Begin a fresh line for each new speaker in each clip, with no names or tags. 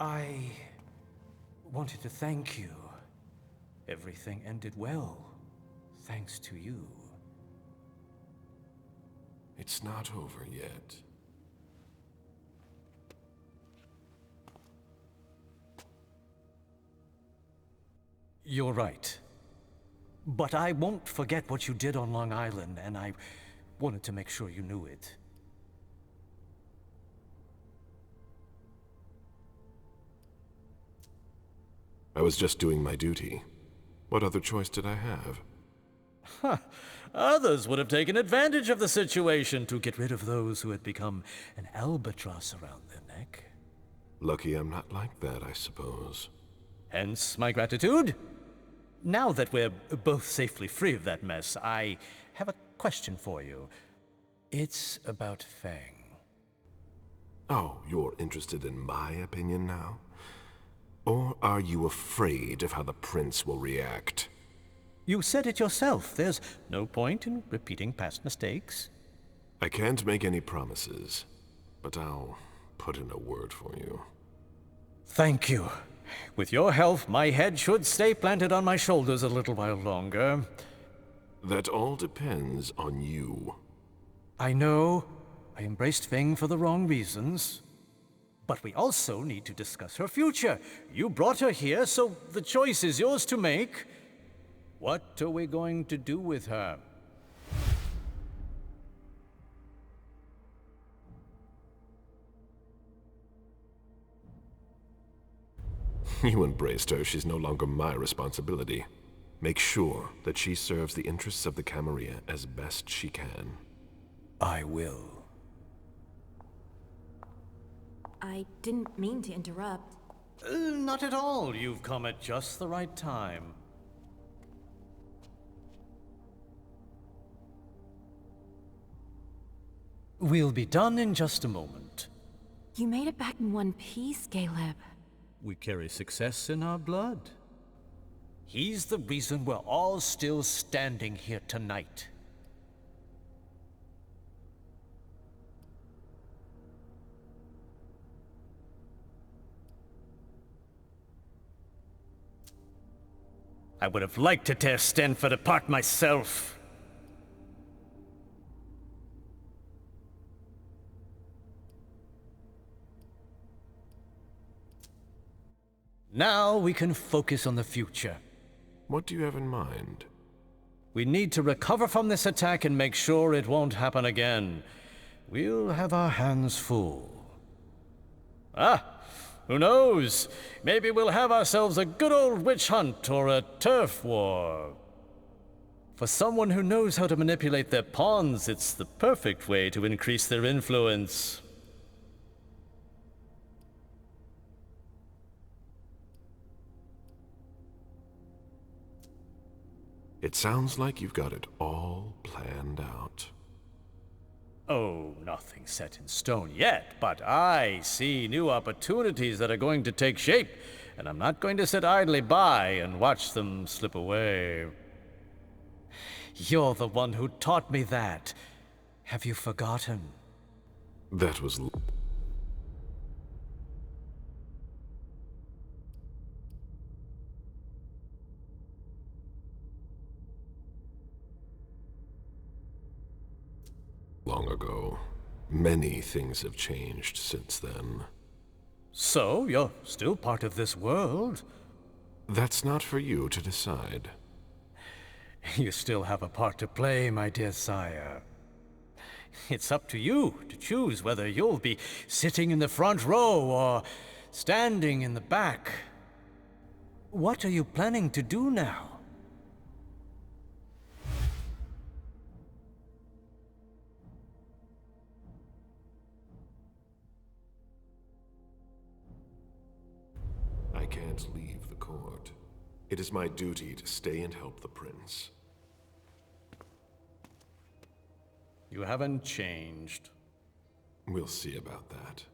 I wanted to thank you. Everything ended well, thanks to you.
It's not over yet.
You're right. But I won't forget what you did on Long Island, and I wanted to make sure you knew it.
I was just doing my duty. What other choice did I have?
Huh. Others would have taken advantage of the situation to get rid of those who had become an albatross around their neck.
Lucky I'm not like that, I suppose.
Hence my gratitude. Now that we're both safely free of that mess, I have a question for you. It's about Fang.
Oh, you're interested in my opinion now? Or are you afraid of how the prince will react?
You said it yourself. There's no point in repeating past mistakes.
I can't make any promises, but I'll put in a word for you.
Thank you. With your help, my head should stay planted on my shoulders a little while longer.
That all depends on you.
I know I embraced Feng for the wrong reasons. But we also need to discuss her future. You brought her here, so the choice is yours to make. What are we going to do with her?
You embraced her. She's no longer my responsibility. Make sure that she serves the interests of the Camarilla as best she can.
I will.
I didn't mean to interrupt.
Not at all. You've come at just the right time. We'll be done in just a moment.
You made it back in one piece, Caleb.
We carry success in our blood. He's the reason we're all still standing here tonight. I would have liked to tear Stanford apart myself. Now we can focus on the future.
What do you have in mind?
We need to recover from this attack and make sure it won't happen again. We'll have our hands full. Who knows? Maybe we'll have ourselves a good old witch hunt or a turf war. For someone who knows how to manipulate their pawns, it's the perfect way to increase their influence.
It sounds like you've got it all planned out.
Oh, nothing set in stone yet, but I see new opportunities that are going to take shape, and I'm not going to sit idly by and watch them slip away. You're the one who taught me that. Have you forgotten?
That was... long ago. Many things have changed since then.
So, you're still part of this world.
That's not for you to decide.
You still have a part to play, my dear sire. It's up to you to choose whether you'll be sitting in the front row or standing in the back. What are you planning to do now?
I can't leave the court. It is my duty to stay and help the prince.
You haven't changed.
We'll see about that.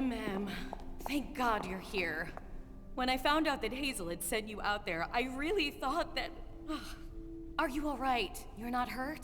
Ma'am, thank God you're here. When I found out that Hazel had sent you out there, I really thought that... Are you alright? You're not hurt?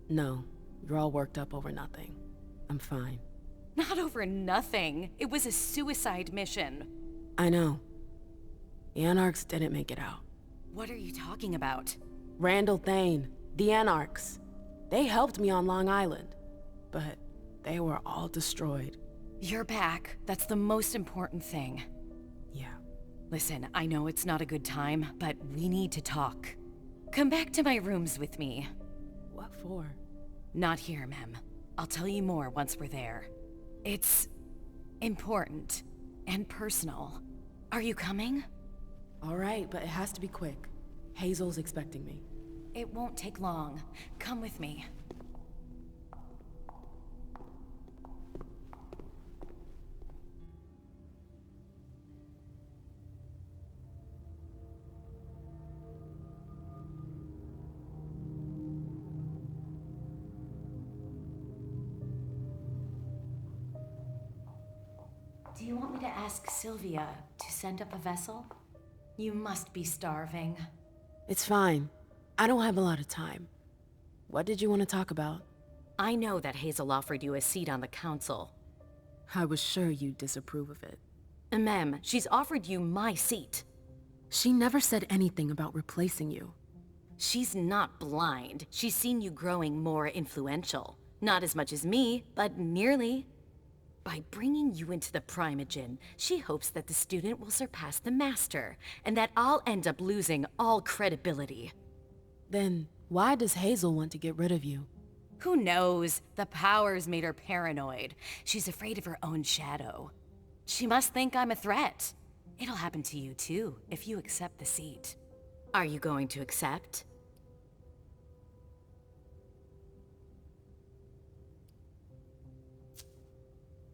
No, you're all worked up over nothing. I'm fine.
Not over nothing. It was a suicide mission.
I know. The Anarchs didn't make it out.
What are you talking about?
Randall Thane, the Anarchs. They helped me on Long Island, but they were all destroyed.
You're back. That's the most important thing.
Yeah.
Listen, I know it's not a good time, but we need to talk. Come back to my rooms with me.
What for?
Not here, ma'am. I'll tell you more once we're there. It's important and personal. Are you coming?
All right, but it has to be quick. Hazel's expecting me.
It won't take long. Come with me. Do you want me to ask Sylvia to send up a vessel? You must be starving.
It's fine. I don't have a lot of time. What did you want to talk about?
I know that Hazel offered you a seat on the council.
I was sure you'd disapprove of it.
Ma'am, she's offered you my seat.
She never said anything about replacing you.
She's not blind. She's seen you growing more influential. Not as much as me, but nearly. By bringing you into the Primogen, she hopes that the student will surpass the master, and that I'll end up losing all credibility.
Then why does Hazel want to get rid of you?
Who knows? The powers made her paranoid. She's afraid of her own shadow. She must think I'm a threat. It'll happen to you too, if you accept the seat. Are you going to accept?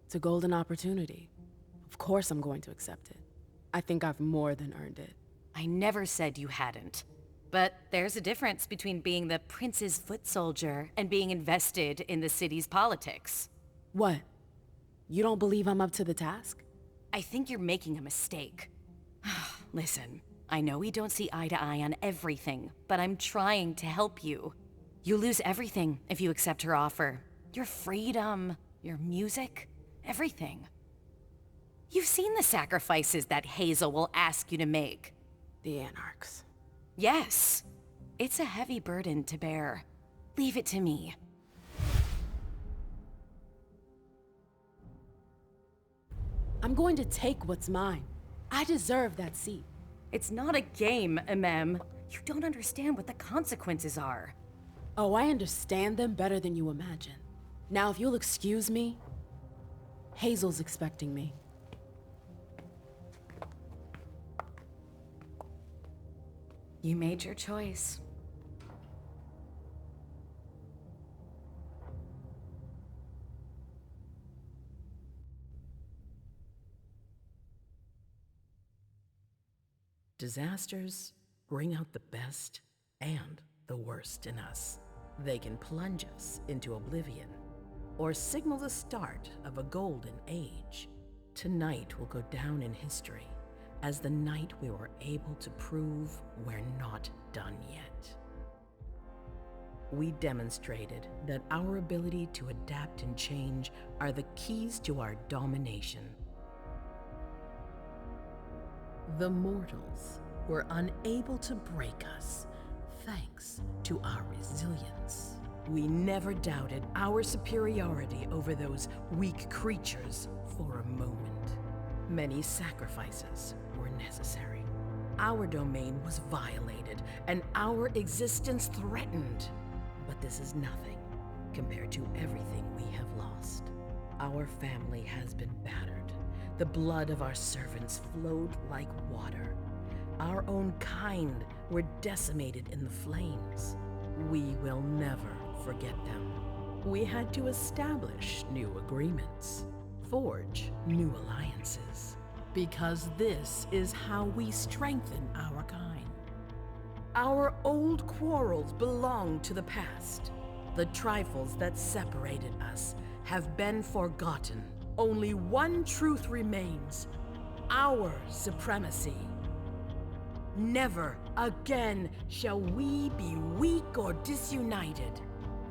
It's a golden opportunity. Of course I'm going to accept it. I think I've more than earned it.
I never said you hadn't. But there's a difference between being the prince's foot soldier and being invested in the city's politics.
What? You don't believe I'm up to the task?
I think you're making a mistake. Listen, I know we don't see eye to eye on everything, but I'm trying to help you. You'll lose everything if you accept her offer. Your freedom, your music, everything. You've seen the sacrifices that Hazel will ask you to make.
The Anarchs.
Yes. It's a heavy burden to bear. Leave it to me.
I'm going to take what's mine. I deserve that seat.
It's not a game, Mem. You don't understand what the consequences are.
Oh, I understand them better than you imagine. Now, if you'll excuse me, Hazel's expecting me.
You made your choice.
Disasters bring out the best and the worst in us. They can plunge us into oblivion or signal the start of a golden age. Tonight will go down in history as the night we were able to prove we're not done yet. We demonstrated that our ability to adapt and change are the keys to our domination. The mortals were unable to break us thanks to our resilience. We never doubted our superiority over those weak creatures for a moment. Many sacrifices were necessary. Our domain was violated and our existence threatened. But this is nothing compared to everything we have lost. Our family has been battered. The blood of our servants flowed like water. Our own kind were decimated in the flames. We will never forget them. We had to establish new agreements, forge new alliances, because this is how we strengthen our kind. Our old quarrels belong to the past. The trifles that separated us have been forgotten. Only one truth remains: our supremacy. Never again shall we be weak or disunited.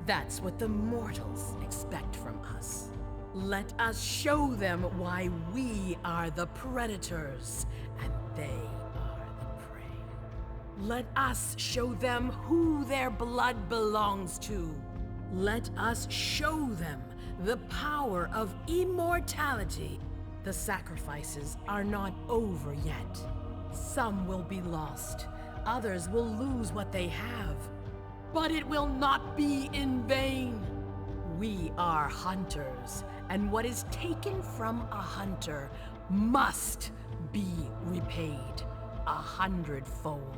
That's what the mortals expect from us. Let us show them why we are the predators and they are the prey. Let us show them who their blood belongs to. Let us show them the power of immortality. The sacrifices are not over yet. Some will be lost. Others will lose what they have. But it will not be in vain. We are hunters, and what is taken from a hunter must be repaid 100-fold.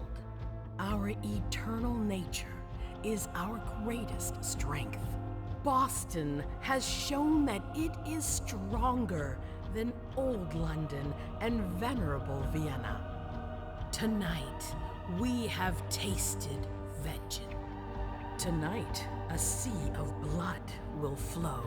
Our eternal nature is our greatest strength. Boston has shown that it is stronger than old London and venerable Vienna. Tonight, we have tasted vengeance. Tonight, a sea of blood will flow.